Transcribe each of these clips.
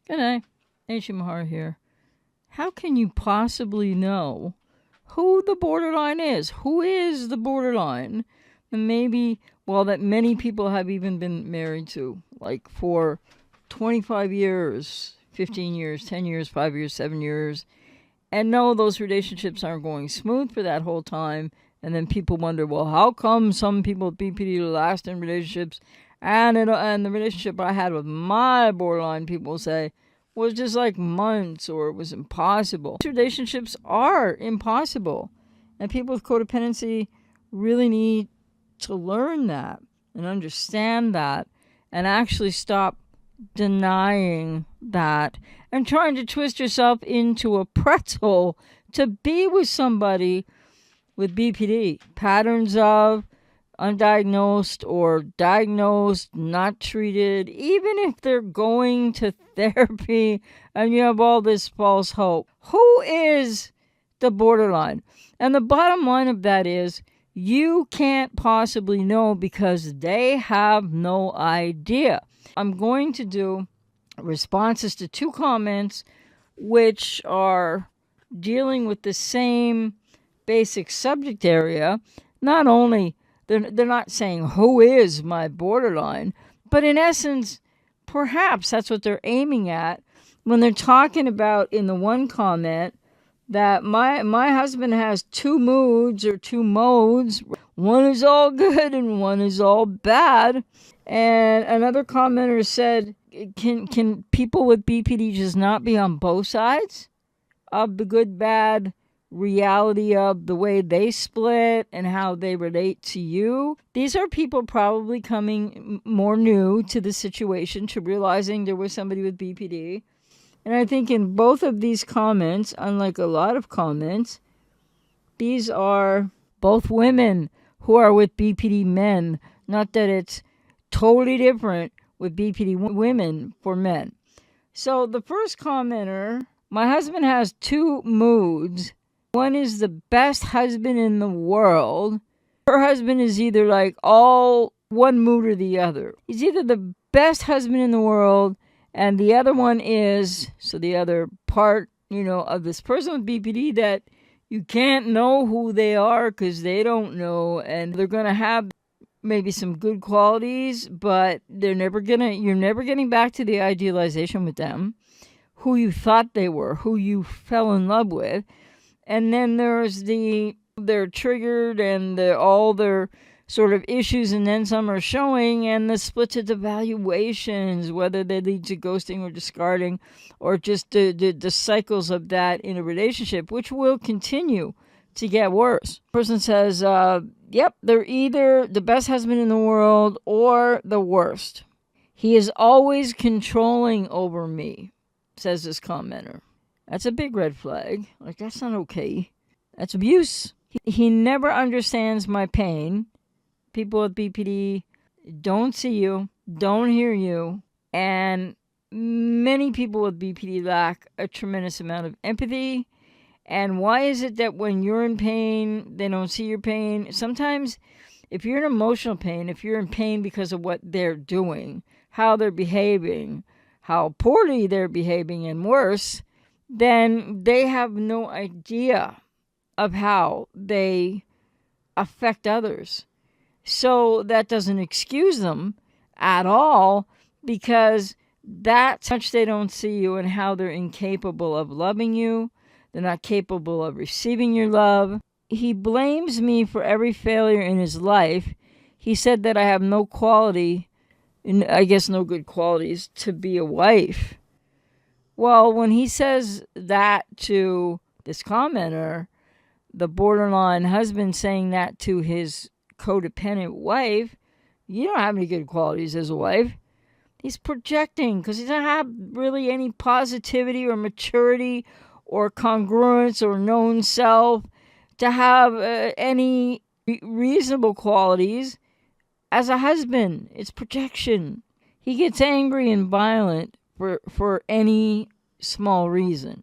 Good day. Ajmahari here. How can you possibly know who the borderline is? Who is the borderline? And maybe, well, that many people have even been married to, like for 25 years, 15 years, 10 years, 5 years, 7 years. And no, those relationships aren't going smooth for that whole time. And then people wonder, well, how come some people with BPD last in relationships? And the relationship I had with my borderline, people say, was just like months, or it was impossible. Relationships are impossible. And people with codependency really need to learn that and understand that and actually stop denying that and trying to twist yourself into a pretzel to be with somebody with BPD. Patterns of undiagnosed or diagnosed, not treated, even if they're going to therapy and you have all this false hope. Who is the borderline? And the bottom line of that is you can't possibly know because they have no idea. I'm going to do responses to 2 comments which are dealing with the same basic subject area. Not only they're not saying who is my borderline, but in essence, perhaps that's what they're aiming at when they're talking about in the one comment that my husband has 2 moods or 2 modes. One is all good and one is all bad. And another commenter said, can people with BPD just not be on both sides of the good, bad reality of the way they split and how they relate to you? These are people probably coming more new to the situation, to realizing there was somebody with BPD. And I think in both of these comments, unlike a lot of comments, these are both women who are with BPD men. Not that it's totally different with BPD women for men. So the first commenter, my husband has 2 moods. One is the best husband in the world. Her husband is either like all one mood or the other. He's either the best husband in the world, and the other one is, so the other part, of this person with BPD that you can't know who they are because they don't know, and they're going to have maybe some good qualities, but you're never getting back to the idealization with them, who you thought they were, who you fell in love with. And then there's they're triggered and all their sort of issues and then some are showing, and the splits of evaluations, whether they lead to ghosting or discarding, or just the cycles of that in a relationship, which will continue to get worse. The person says, yep, they're either the best husband in the world or the worst. He is always controlling over me, says this commenter. That's a big red flag. Like, that's not okay. That's abuse. He never understands my pain. People with BPD don't see you, don't hear you, and many people with BPD lack a tremendous amount of empathy. And why is it that when you're in pain, they don't see your pain? Sometimes if you're in emotional pain, if you're in pain because of what they're doing, how they're behaving, how poorly they're behaving, and worse, then they have no idea of how they affect others. So that doesn't excuse them at all, because that's how much they don't see you and how they're incapable of loving you. They're not capable of receiving your love. He blames me for every failure in his life. He said that I have no quality, and I guess no good qualities, to be a wife. Well, when he says that to this commenter, the borderline husband saying that to his codependent wife, you don't have any good qualities as a wife. He's projecting because he doesn't have really any positivity or maturity or congruence or known self to have any reasonable qualities as a husband. It's projection. He gets angry and violent for any small reason.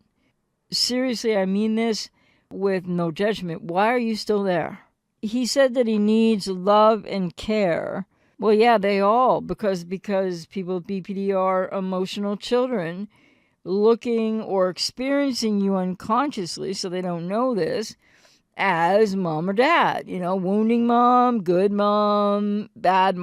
Seriously, I mean this with no judgment. Why are you still there? He said that he needs love and care. Well, yeah, they all, because people with BPD are emotional children, looking or experiencing you unconsciously, so they don't know this, as mom or dad. Wounding mom, good mom, bad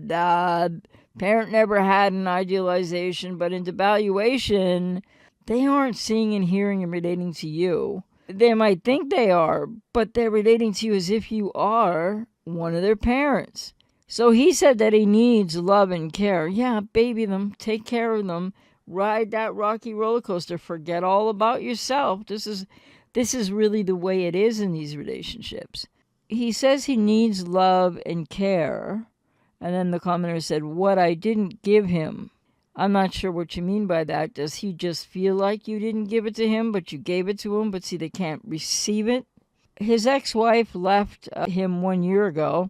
dad. Parent never had an idealization, but in devaluation, they aren't seeing and hearing and relating to you. They might think they are, but they're relating to you as if you are one of their parents. So he said that he needs love and care. Yeah, baby them, take care of them, ride that rocky roller coaster, forget all about yourself. This is really the way it is in these relationships. He says he needs love and care. And then the commenter said, what I didn't give him. I'm not sure what you mean by that. Does he just feel like you didn't give it to him, but you gave it to him, but see, they can't receive it? His ex-wife left him 1 year ago.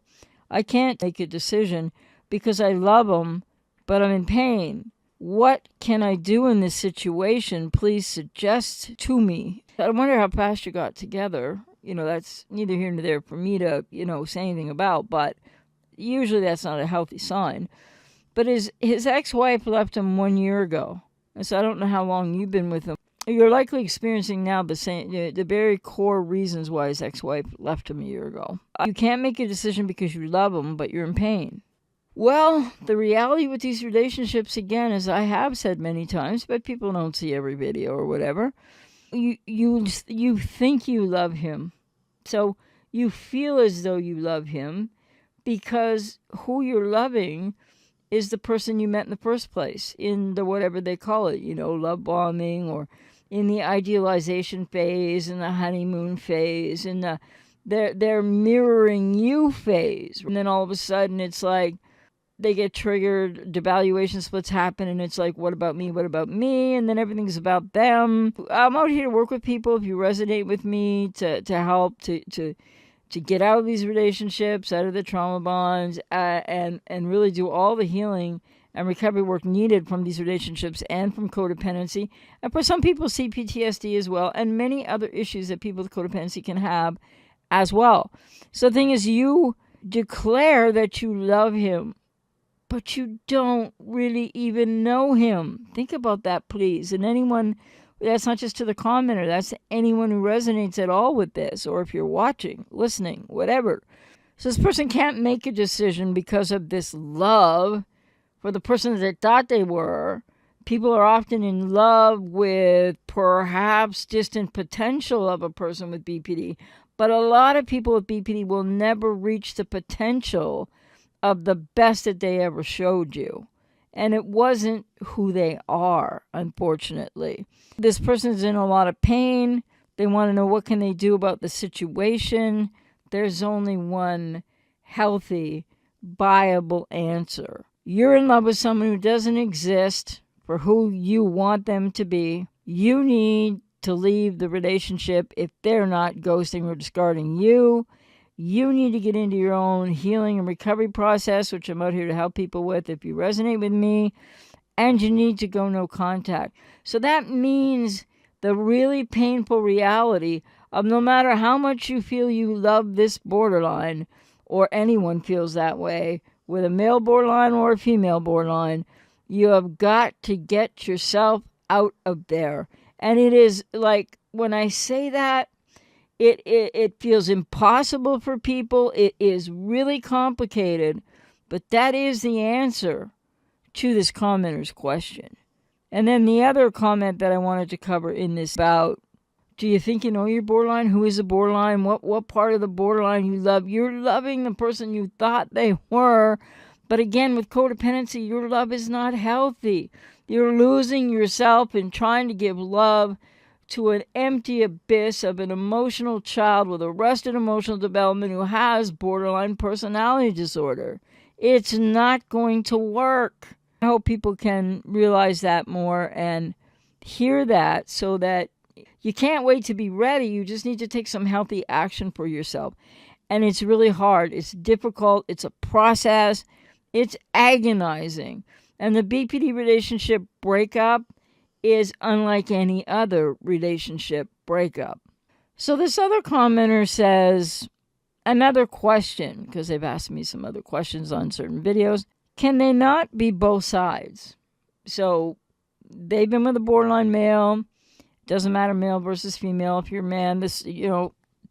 I can't make a decision because I love him, but I'm in pain. What can I do in this situation? Please suggest to me. I wonder how fast you got together. That's neither here nor there for me to, say anything about, but usually that's not a healthy sign. But his ex-wife left him 1 year ago. And so I don't know how long you've been with him. You're likely experiencing now the very core reasons why his ex-wife left him a year ago. You can't make a decision because you love him, but you're in pain. Well, the reality with these relationships, again, as I have said many times, but people don't see every video or whatever, you think you love him. So you feel as though you love him because who you're loving is the person you met in the first place, in the whatever they call it, love bombing, or in the idealization phase, in the honeymoon phase, in the they're mirroring you phase. And then all of a sudden it's like they get triggered, devaluation splits happen, and it's like, what about me? What about me? And then everything's about them. I'm out here to work with people, if you resonate with me, to help to get out of these relationships, out of the trauma bonds, and really do all the healing and recovery work needed from these relationships and from codependency. And for some people, PTSD as well, and many other issues that people with codependency can have as well. So the thing is, you declare that you love him, but you don't really even know him. Think about that, please. And anyone, that's not just to the commenter, that's to anyone who resonates at all with this, or if you're watching, listening, whatever. So this person can't make a decision because of this love for the person that they thought they were. People are often in love with perhaps distant potential of a person with BPD, but a lot of people with BPD will never reach the potential of the best that they ever showed you. And it wasn't who they are, unfortunately. This person's in a lot of pain. They want to know what can they do about the situation. There's only one healthy, viable answer. You're in love with someone who doesn't exist for who you want them to be. You need to leave the relationship if they're not ghosting or discarding you. You need to get into your own healing and recovery process, which I'm out here to help people with if you resonate with me. And you need to go no contact. So that means the really painful reality of no matter how much you feel you love this borderline, or anyone feels that way, with a male borderline or a female borderline, you have got to get yourself out of there. And it is like, when I say that, it feels impossible for people. It is really complicated, but that is the answer to this commenter's question. And then the other comment that I wanted to cover in this about, do you think you know your borderline? Who is a borderline? What part of the borderline you love? You're loving the person you thought they were. But again, with codependency, your love is not healthy. You're losing yourself in trying to give love to an empty abyss of an emotional child with arrested emotional development who has borderline personality disorder. It's not going to work. I hope people can realize that more and hear that, so that you can't wait to be ready. You just need to take some healthy action for yourself. And it's really hard. It's difficult. It's a process. It's agonizing. And the BPD relationship breakup is unlike any other relationship breakup. So this other commenter says, another question, because they've asked me some other questions on certain videos. Can they not be both sides? So they've been with a borderline male. Doesn't matter male versus female. If you're a man,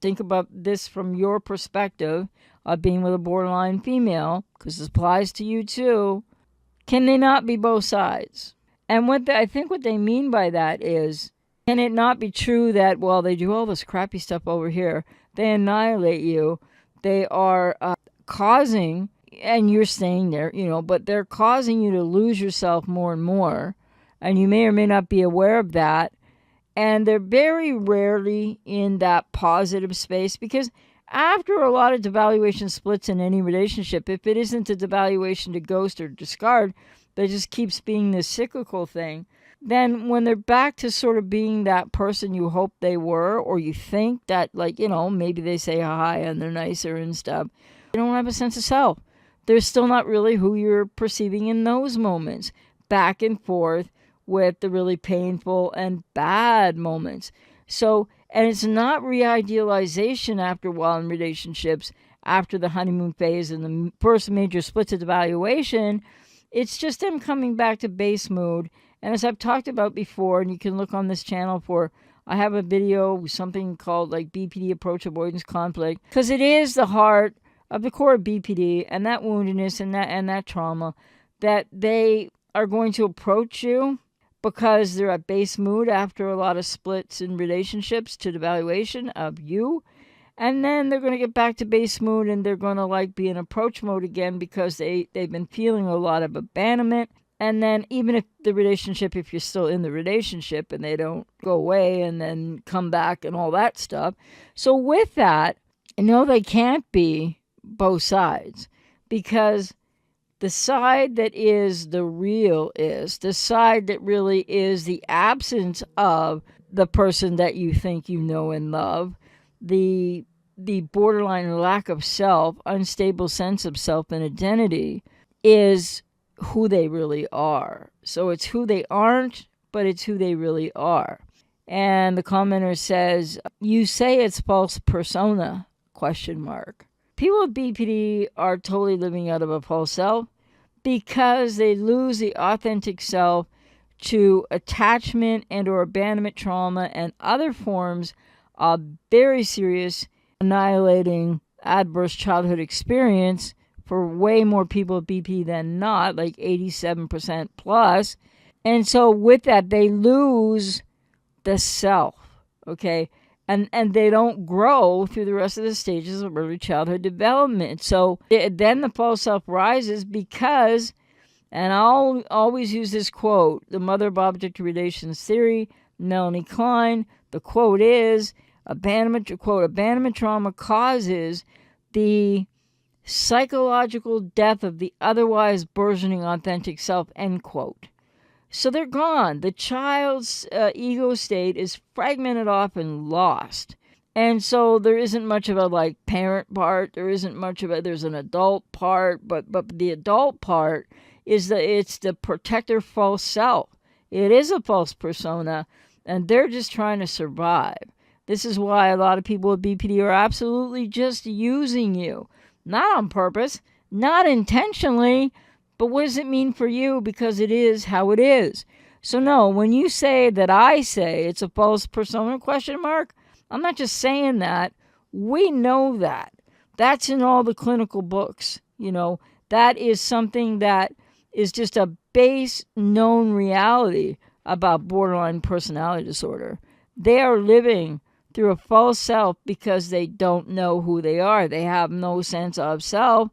think about this from your perspective of being with a borderline female, because this applies to you too. Can they not be both sides? And I think what they mean by that is, can it not be true that while they do all this crappy stuff over here, they annihilate you, they are causing, and you're staying there, but they're causing you to lose yourself more and more, and you may or may not be aware of that, and they're very rarely in that positive space, because after a lot of devaluation splits in any relationship, if it isn't a devaluation to ghost or discard, that just keeps being this cyclical thing, then when they're back to sort of being that person you hope they were, or you think that, maybe they say hi and they're nicer and stuff, they don't have a sense of self. They're still not really who you're perceiving in those moments. Back and forth with the really painful and bad moments. So, and it's not re-idealization after a while in relationships, after the honeymoon phase and the first major splits of devaluation. It's just them coming back to base mood. And as I've talked about before, and you can look on this channel I have a video with something called BPD approach avoidance conflict, because it is the heart of the core of BPD and that woundedness and that trauma, that they are going to approach you because they're at base mood after a lot of splits in relationships to devaluation of you. And then they're going to get back to base mood and they're going to be in approach mode again because they've been feeling a lot of abandonment. And then even if you're still in the relationship and they don't go away and then come back and all that stuff. So with that, they can't be both sides, because the side that is the real is the side that really is the absence of the person that you think you know and love, the borderline lack of self, unstable sense of self and identity, is who they really are. So it's who they aren't, but it's who they really are. And the commenter says, you say it's false persona, ? People with BPD are totally living out of a false self because they lose the authentic self to attachment and or abandonment trauma and other forms of very serious, annihilating, adverse childhood experience for way more people with BPD than not, 87% plus. And so with that, they lose the self, okay? And they don't grow through the rest of the stages of early childhood development. So then the false self rises because, and I'll always use this quote, the mother of object relations theory, Melanie Klein. The quote is, abandonment trauma causes the psychological death of the otherwise burgeoning authentic self, end quote. So they're gone. The child's ego state is fragmented off and lost. And so there isn't much of a parent part. There isn't much of there's an adult part, but the adult part is it's the protector false self. It is a false persona, and they're just trying to survive. This is why a lot of people with BPD are absolutely just using you. Not on purpose, not intentionally, but what does it mean for you? Because it is how it is. So no, when you say that I say it's a false persona ? I'm not just saying that. We know that. That's in all the clinical books. That is something that is just a base known reality about borderline personality disorder. They are living through a false self because they don't know who they are. They have no sense of self.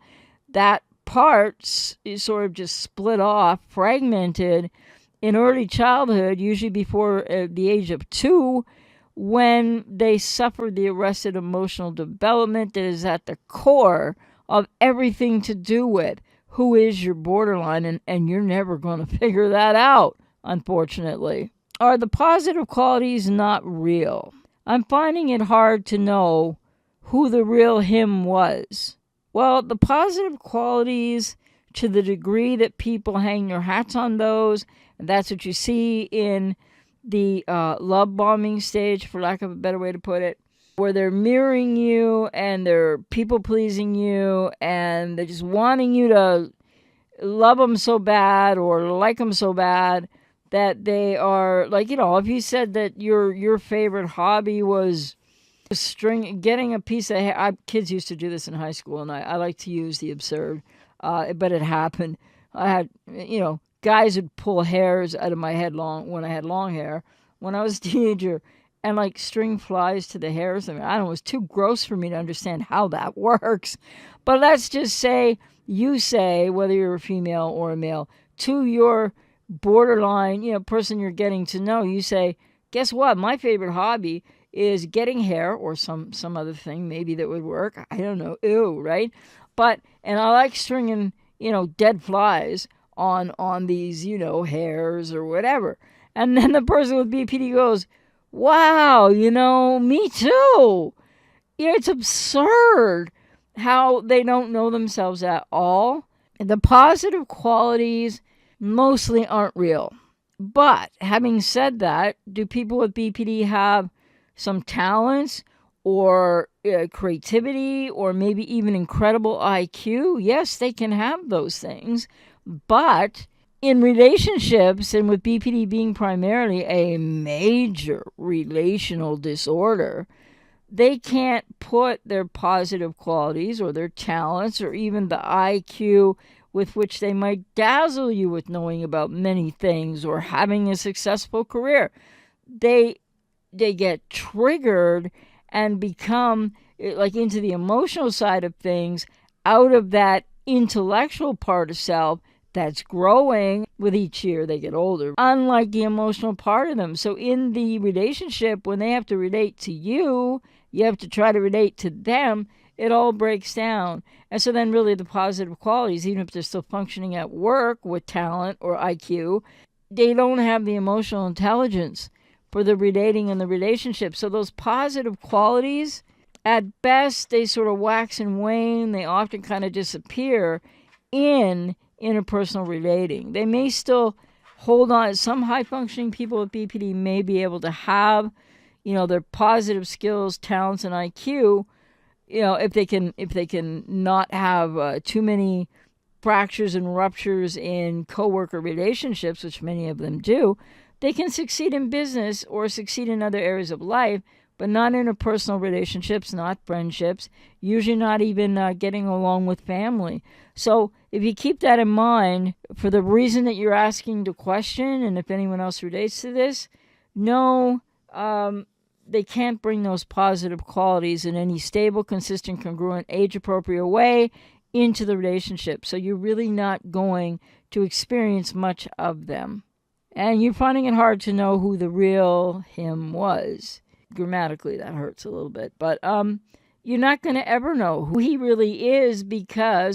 That part is sort of just split off, fragmented in early childhood, usually before the age of 2, when they suffer the arrested emotional development that is at the core of everything to do with who is your borderline, and you're never going to figure that out, unfortunately. Are the positive qualities not real? I'm finding it hard to know who the real him was. Well, the positive qualities, to the degree that people hang their hats on those, and that's what you see in the love bombing stage, for lack of a better way to put it, where they're mirroring you and they're people-pleasing you and they're just wanting you to love them so bad or like them so bad that they are like, if you said that your favorite hobby was getting a piece of hair. Kids used to do this in high school, and I like to use the absurd, but it happened. I had, guys would pull hairs out of my head when I had long hair when I was a teenager, and like string flies to the hairs. I don't know, it was too gross for me to understand how that works. But let's just say you say, whether you're a female or a male, to your borderline, person you're getting to know, you say, guess what? My favorite hobby is getting hair, or some other thing maybe that would work. I don't know. Ew, right? And I like stringing, dead flies on these, hairs or whatever. And then the person with BPD goes, wow, me too. It's absurd how they don't know themselves at all. The positive qualities mostly aren't real. But having said that, do people with BPD have some talents or creativity or maybe even incredible IQ? Yes, they can have those things. But in relationships, and with BPD being primarily a major relational disorder, they can't put their positive qualities or their talents or even the IQ with which they might dazzle you with knowing about many things or having a successful career. They get triggered and become like into the emotional side of things out of that intellectual part of self that's growing with each year they get older, unlike the emotional part of them. So in the relationship, when they have to relate to you, you have to try to relate to them, it all breaks down. And so then really the positive qualities, even if they're still functioning at work with talent or IQ, they don't have the emotional intelligence for the relating and the relationship. So those positive qualities, at best, they sort of wax and wane. They often kind of disappear in interpersonal relating. They may still hold on. Some high-functioning people with BPD may be able to have, their positive skills, talents, and IQ, if they can not have too many fractures and ruptures in coworker relationships, which many of them do, they can succeed in business or succeed in other areas of life, but not interpersonal relationships, not friendships, usually not even getting along with family. So if you keep that in mind, for the reason that you're asking the question, and if anyone else relates to this, no, they can't bring those positive qualities in any stable, consistent, congruent, age-appropriate way into the relationship. So you're really not going to experience much of them. And you're finding it hard to know who the real him was. Grammatically, that hurts a little bit. But you're not going to ever know who he really is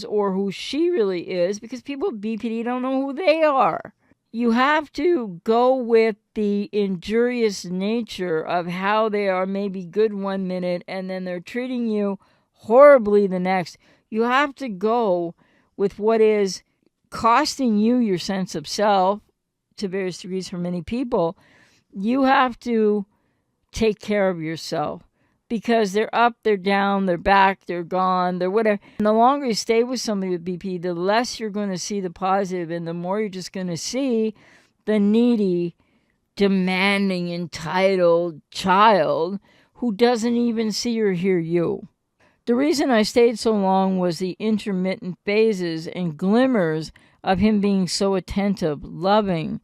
or who she really is, because people with BPD don't know who they are. You have to go with the injurious nature of how they are maybe good 1 minute and then they're treating you horribly the next. You have to go with what is costing you your sense of self to various degrees for many people. You have to take care of yourself, because they're up, they're down, they're back, they're gone, they're whatever. And the longer you stay with somebody with BP, the less you're going to see the positive, and the more you're just going to see the needy, demanding, entitled child who doesn't even see or hear you. The reason I stayed so long was the intermittent phases and glimmers of him being so attentive, loving,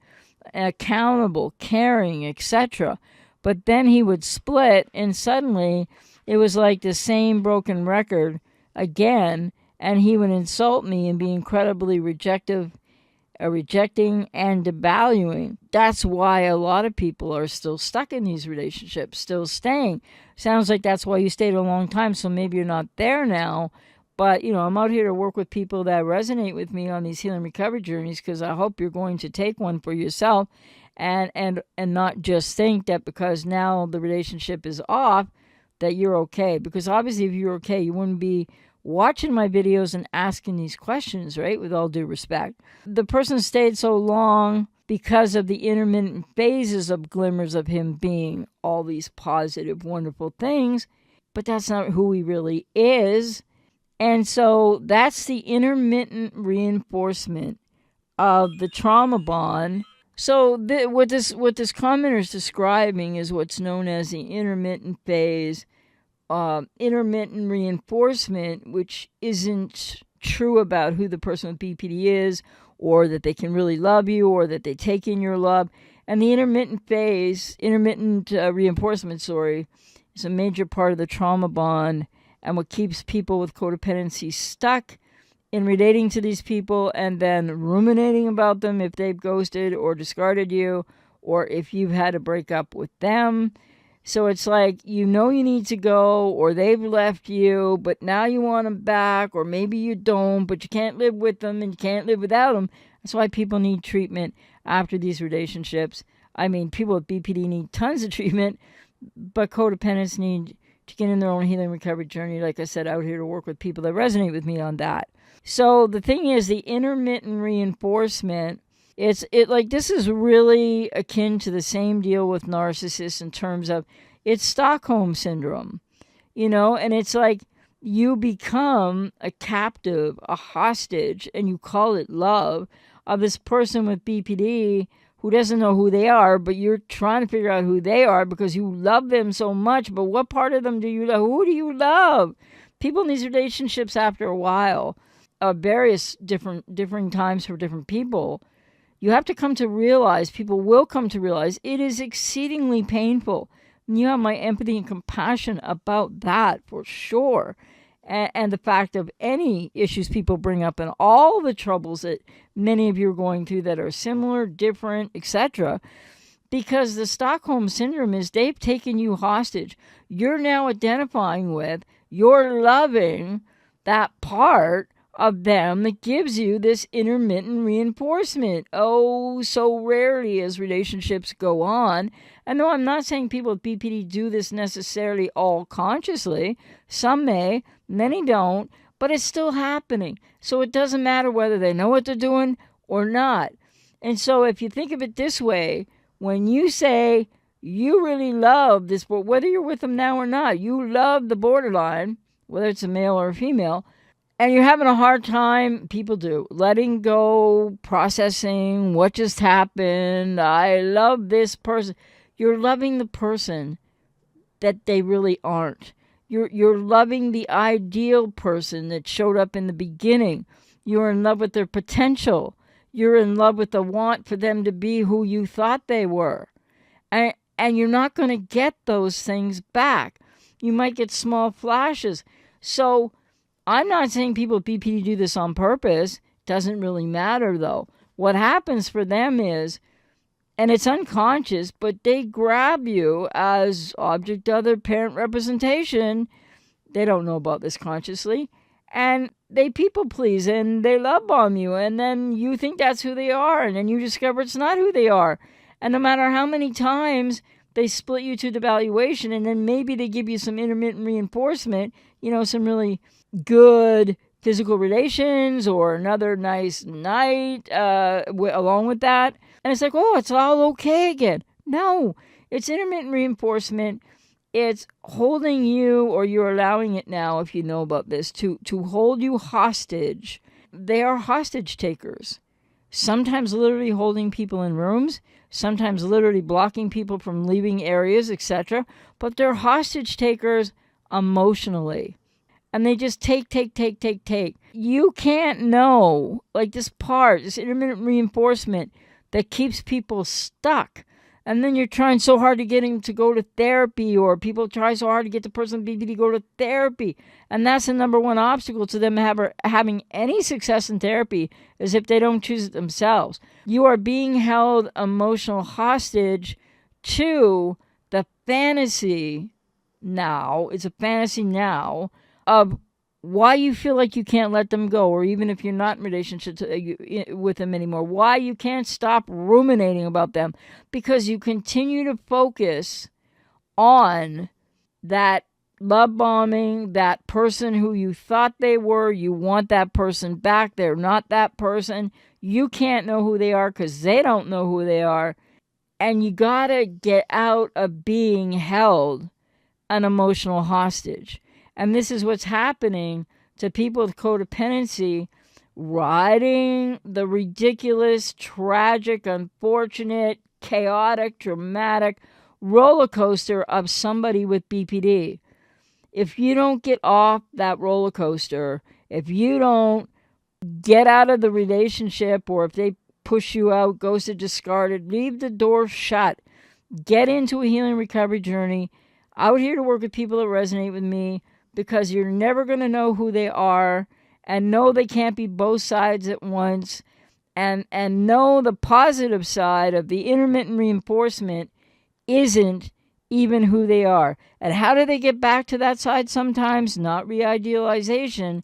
accountable, caring, etc. But then he would split, and suddenly it was like the same broken record again, and he would insult me and be incredibly rejecting and devaluing. That's why a lot of people are still stuck in these relationships, still staying. Sounds like that's why you stayed a long time, so maybe you're not there now. But, I'm out here to work with people that resonate with me on these healing recovery journeys, because I hope you're going to take one for yourself and not just think that because now the relationship is off that you're okay. Because obviously if you're okay, you wouldn't be watching my videos and asking these questions, right? With all due respect. The person stayed so long because of the intermittent phases of glimmers of him being all these positive, wonderful things, but that's not who he really is. And so that's the intermittent reinforcement of the trauma bond So what this commenter is describing is what's known as the intermittent phase, intermittent reinforcement, which isn't true about who the person with BPD is, or that they can really love you, or that they take in your love. And the intermittent phase, intermittent reinforcement, is a major part of the trauma bond and what keeps people with codependency stuck in relating to these people and then ruminating about them if they've ghosted or discarded you, or if you've had a breakup with them. So it's like, you need to go, or they've left you, but now you want them back, or maybe you don't, but you can't live with them and you can't live without them. That's why people need treatment after these relationships. I mean, people with BPD need tons of treatment, but codependents need to get in their own healing recovery journey. Like I said, out here to work with people that resonate with me on that. So the thing is, the intermittent reinforcement, this is really akin to the same deal with narcissists in terms of it's Stockholm syndrome, and it's like you become a captive, a hostage, and you call it love of this person with BPD who doesn't know who they are, but you're trying to figure out who they are because you love them so much. But what part of them do you love? Who do you love? People in these relationships, after a while, various different times for different people, you have to come to realize, people will come to realize, it is exceedingly painful. And you have my empathy and compassion about that for sure. And the fact of any issues people bring up and all the troubles that many of you are going through that are similar, different, etc. Because the Stockholm syndrome is they've taken you hostage. You're now identifying with, you're loving that part of them that gives you this intermittent reinforcement. Oh, so rarely as relationships go on. And no, I'm not saying people with BPD do this necessarily all consciously. Some may, many don't, but it's still happening. So it doesn't matter whether they know what they're doing or not. And so if you think of it this way, when you say you really love this, whether you're with them now or not, you love the borderline, whether it's a male or a female, and you're having a hard time, people do, letting go, processing what just happened. I love this person. You're loving the person that they really aren't. You're loving the ideal person that showed up in the beginning. You're in love with their potential. You're in love with the want for them to be who you thought they were. And you're not going to get those things back. You might get small flashes. So I'm not saying people with BPD do this on purpose. Doesn't really matter, though. What happens for them is, and it's unconscious, but they grab you as object other parent representation. They don't know about this consciously. And they people please and they love bomb you. And then you think that's who they are. And then you discover it's not who they are. And no matter how many times they split you to devaluation, and then maybe they give you some intermittent reinforcement, some really good physical relations or another nice night along with that. And it's like, oh, it's all okay again. No, it's intermittent reinforcement. It's holding you, or you're allowing it now, if you know about this, to hold you hostage. They are hostage takers. Sometimes literally holding people in rooms, sometimes literally blocking people from leaving areas, etc. But they're hostage takers emotionally. And they just take. You can't know, like this intermittent reinforcement that keeps people stuck. And then you're trying so hard to get him to go to therapy, or people try so hard to get the person with BPD to go to therapy. And that's the number one obstacle to them having any success in therapy, is if they don't choose it themselves. You are being held emotional hostage to the fantasy now. It's a fantasy now of why you feel like you can't let them go, or even if you're not in relationship with them anymore, why you can't stop ruminating about them, because you continue to focus on that love bombing, that person who you thought they were. You want that person back. They're not that person. You can't know who they are because they don't know who they are. And you gotta get out of being held an emotional hostage. And this is what's happening to people with codependency riding the ridiculous, tragic, unfortunate, chaotic, dramatic roller coaster of somebody with BPD. If you don't get off that roller coaster, if you don't get out of the relationship, or if they push you out, ghosted, discarded, leave the door shut. Get into a healing recovery journey. Out here to work with people that resonate with me, because you're never going to know who they are, and know they can't be both sides at once, and know the positive side of the intermittent reinforcement isn't even who they are. And how do they get back to that side sometimes? Not re-idealization,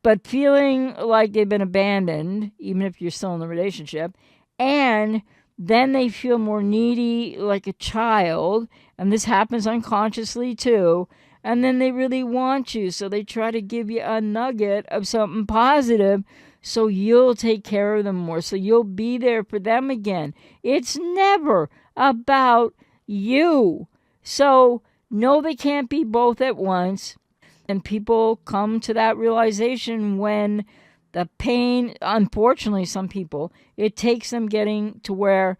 but feeling like they've been abandoned, even if you're still in the relationship. And then they feel more needy, like a child. And this happens unconsciously too. And then they really want you. So they try to give you a nugget of something positive, so you'll take care of them more. So you'll be there for them again. It's never about you. So no, they can't be both at once. And people come to that realization when the pain, unfortunately, some people, it takes them getting to where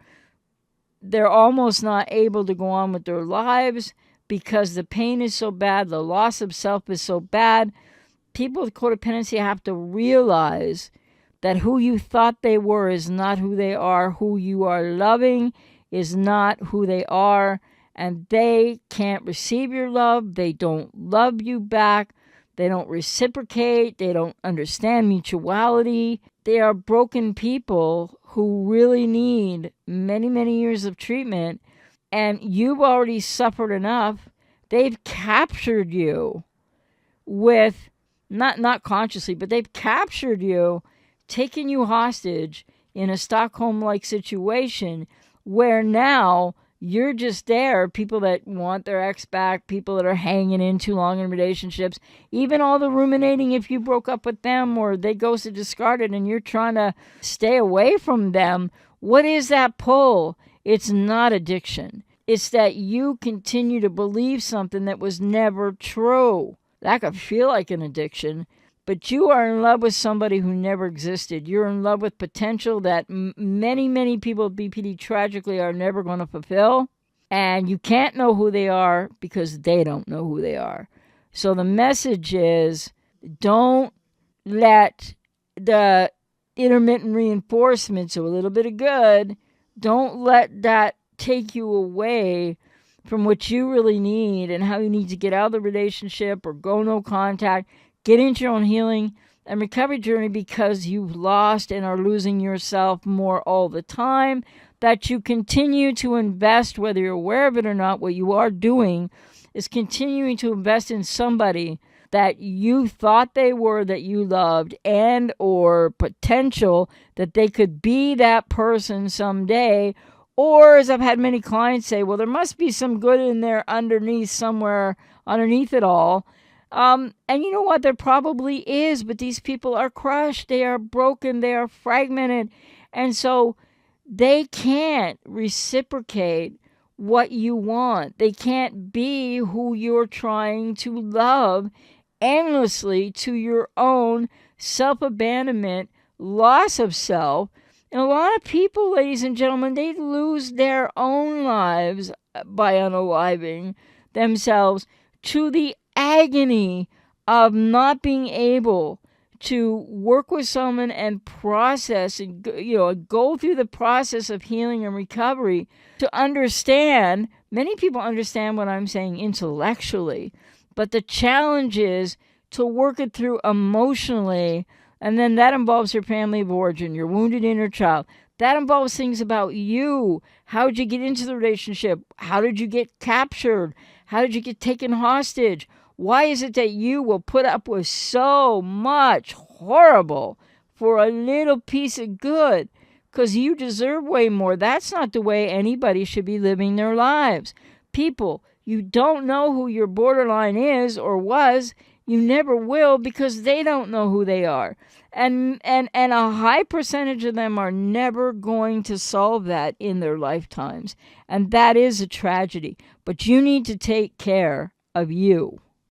they're almost not able to go on with their lives because the pain is so bad, the loss of self is so bad. People with codependency have to realize that who you thought they were is not who they are. Who you are loving is not who they are. And they can't receive your love. They don't love you back. They don't reciprocate. They don't understand mutuality. They are broken people who really need many, many years of treatment. And you've already suffered enough. They've captured you with, not consciously, but they've captured you, taken you hostage in a Stockholm-like situation where now you're just there. People that want their ex back, people that are hanging in too long in relationships, even all the ruminating if you broke up with them or they ghosted, discarded, and you're trying to stay away from them. What is that pull? It's not addiction. It's that you continue to believe something that was never true. That could feel like an addiction, but you are in love with somebody who never existed. You're in love with potential that many, many people with BPD tragically are never going to fulfill. And you can't know who they are because they don't know who they are. So the message is, don't let the intermittent reinforcement, so a little bit of good, don't let that take you away from what you really need and how you need to get out of the relationship or go no contact. Get into your own healing and recovery journey because you've lost and are losing yourself more all the time. That you continue to invest, whether you're aware of it or not. What you are doing is continuing to invest in somebody that you thought they were, that you loved, and or potential that they could be that person someday. Or, as I've had many clients say, well, there must be some good in there underneath, somewhere underneath it all. And you know what? There probably is, but these people are crushed. They are broken. They are fragmented. And so they can't reciprocate what you want. They can't be who you're trying to love endlessly to your own self-abandonment, loss of self. And a lot of people, ladies and gentlemen, they lose their own lives by unaliving themselves to the agony of not being able to work with someone and process and go through the process of healing and recovery to understand. Many people understand what I'm saying intellectually, but the challenge is to work it through emotionally. And then that involves your family of origin, your wounded inner child. That involves things about you. How did you get into the relationship? How did you get captured? How did you get taken hostage? Why is it that you will put up with so much horrible for a little piece of good? Because you deserve way more. That's not the way anybody should be living their lives. People, you don't know who your borderline is or was. You never will because they don't know who they are. And a high percentage of them are never going to solve that in their lifetimes. And that is a tragedy. But you need to take care of you.